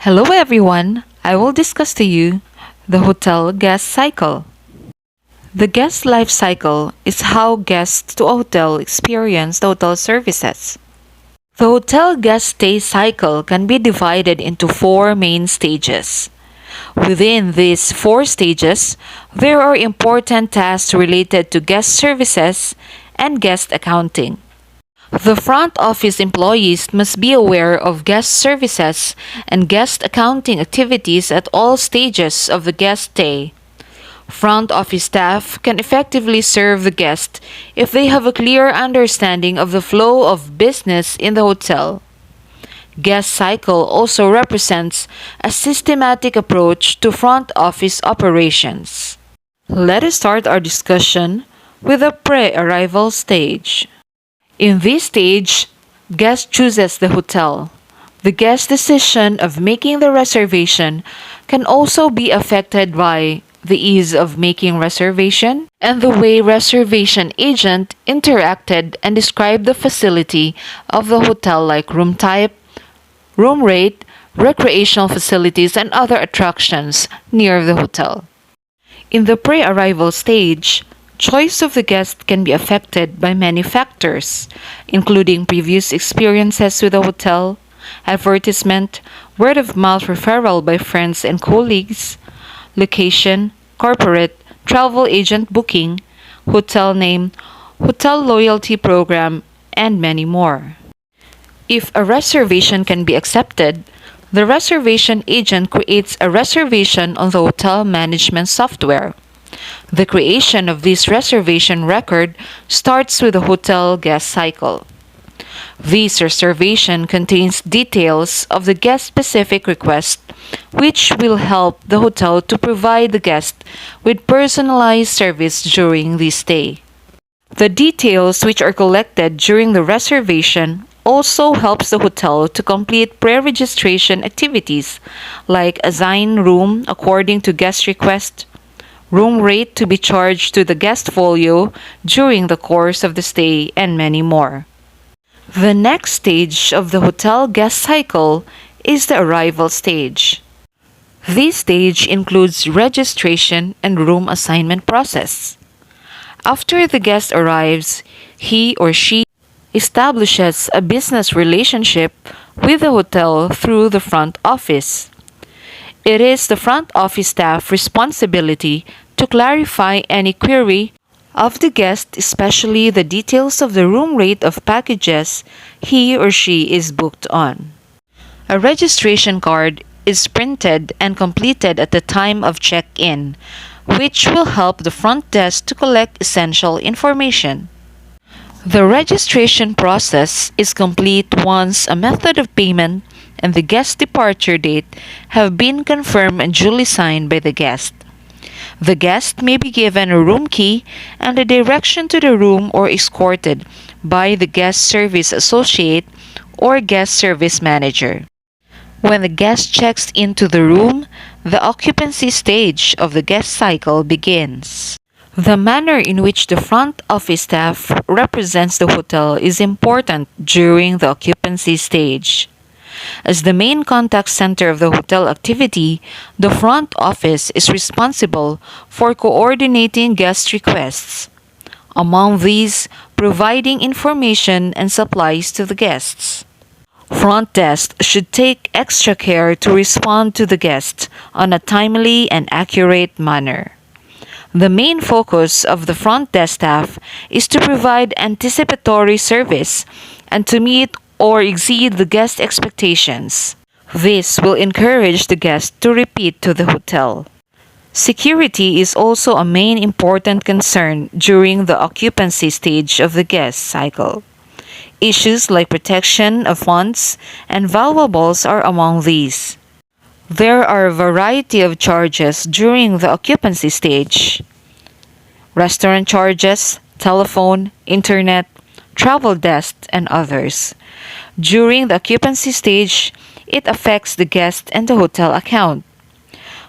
Hello everyone, I will discuss to you the hotel guest cycle. The guest life cycle is how guests to a hotel experience the hotel services. The hotel guest stay cycle can be divided into four main stages. Within these four stages, there are important tasks related to guest services and guest accounting. The front office employees must be aware of guest services and guest accounting activities at all stages of the guest stay. Front office staff can effectively serve the guest if they have a clear understanding of the flow of business in the hotel. Guest cycle also represents a systematic approach to front office operations. Let us start our discussion with the pre-arrival stage. In this stage, guest chooses the hotel. The guest decision of making the reservation can also be affected by the ease of making reservation and the way reservation agent interacted and described the facility of the hotel like room type, room rate, recreational facilities and other attractions near the hotel. In the pre-arrival stage, choice of the guest can be affected by many factors, including previous experiences with the hotel, advertisement, word of mouth referral by friends and colleagues, location, corporate, travel agent booking, hotel name, hotel loyalty program, and many more. If a reservation can be accepted, the reservation agent creates a reservation on the hotel management software. The creation of this reservation record starts with the hotel guest cycle. This reservation contains details of the guest-specific request, which will help the hotel to provide the guest with personalized service during the stay. The details which are collected during the reservation also helps the hotel to complete pre-registration activities like assign room according to guest request, room rate to be charged to the guest folio during the course of the stay, and many more. The next stage of the hotel guest cycle is the arrival stage. This stage includes registration and room assignment process. After the guest arrives, he or she establishes a business relationship with the hotel through the front office. It is the front office staff responsibility to clarify any query of the guest, especially the details of the room rate of packages he or she is booked on. A registration card is printed and completed at the time of check-in, which will help the front desk to collect essential information. The registration process is complete once a method of payment and the guest departure date have been confirmed and duly signed by the guest. The guest may be given a room key and a direction to the room or escorted by the guest service associate or guest service manager. When the guest checks into the room, the occupancy stage of the guest cycle begins. The manner in which the front office staff represents the hotel is important during the occupancy stage. As the main contact center of the hotel activity, the front office is responsible for coordinating guest requests. Among these, providing information and supplies to the guests. Front desk should take extra care to respond to the guest on a timely and accurate manner. The main focus of the front desk staff is to provide anticipatory service and to meet or exceed the guest expectations. This will encourage the guest to repeat to the hotel. Security is also a main important concern during the occupancy stage of the guest cycle. Issues like protection of funds and valuables are among these. There are a variety of charges during the occupancy stage. Restaurant charges, telephone, internet, travel desk, and others. During the occupancy stage, it affects the guest and the hotel account.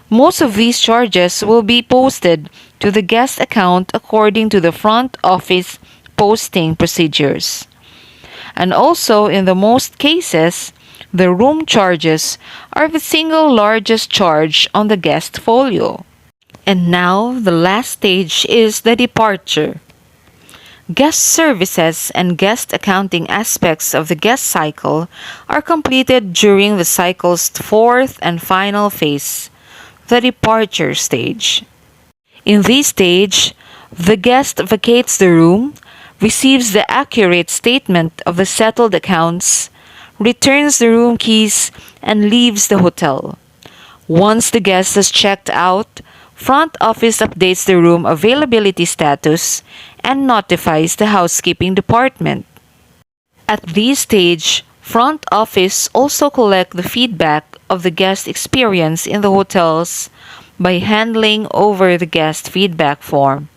Most of these charges will be posted to the guest account according to the front office posting procedures. And also, in the most cases, The room charges are the single largest charge on the guest folio. And now, the last stage is the departure. Guest services and guest accounting aspects of the guest cycle are completed during the cycle's fourth and final phase, the departure stage. In this stage, the guest vacates the room, receives the accurate statement of the settled accounts, returns the room keys, and leaves the hotel. Once the guest has checked out, front office updates the room availability status and notifies the housekeeping department. At this stage, front office also collect the feedback of the guest experience in the hotels by handling over the guest feedback form.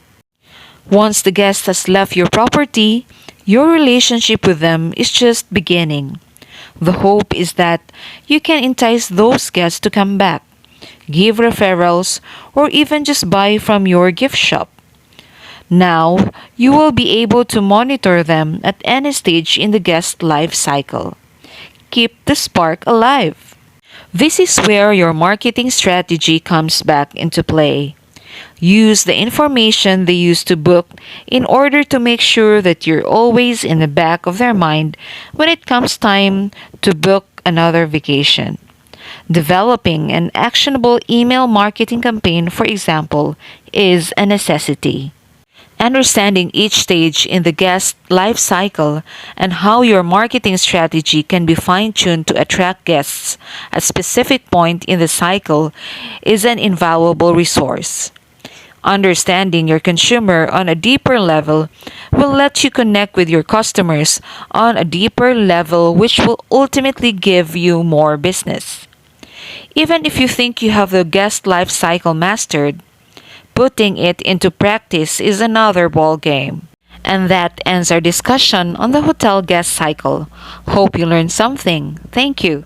Once the guest has left your property, your relationship with them is just beginning. The hope is that you can entice those guests to come back, give referrals, or even just buy from your gift shop. Now, you will be able to monitor them at any stage in the guest life cycle. Keep the spark alive. This is where your marketing strategy comes back into play. Use the information they use to book in order to make sure that you're always in the back of their mind when it comes time to book another vacation. Developing an actionable email marketing campaign, for example, is a necessity. Understanding each stage in the guest life cycle and how your marketing strategy can be fine-tuned to attract guests at a specific point in the cycle is an invaluable resource. Understanding your consumer on a deeper level will let you connect with your customers on a deeper level, which will ultimately give you more business. Even if you think you have the guest life cycle mastered, putting it into practice is another ball game. And that ends our discussion on the hotel guest cycle. Hope you learned something. Thank you.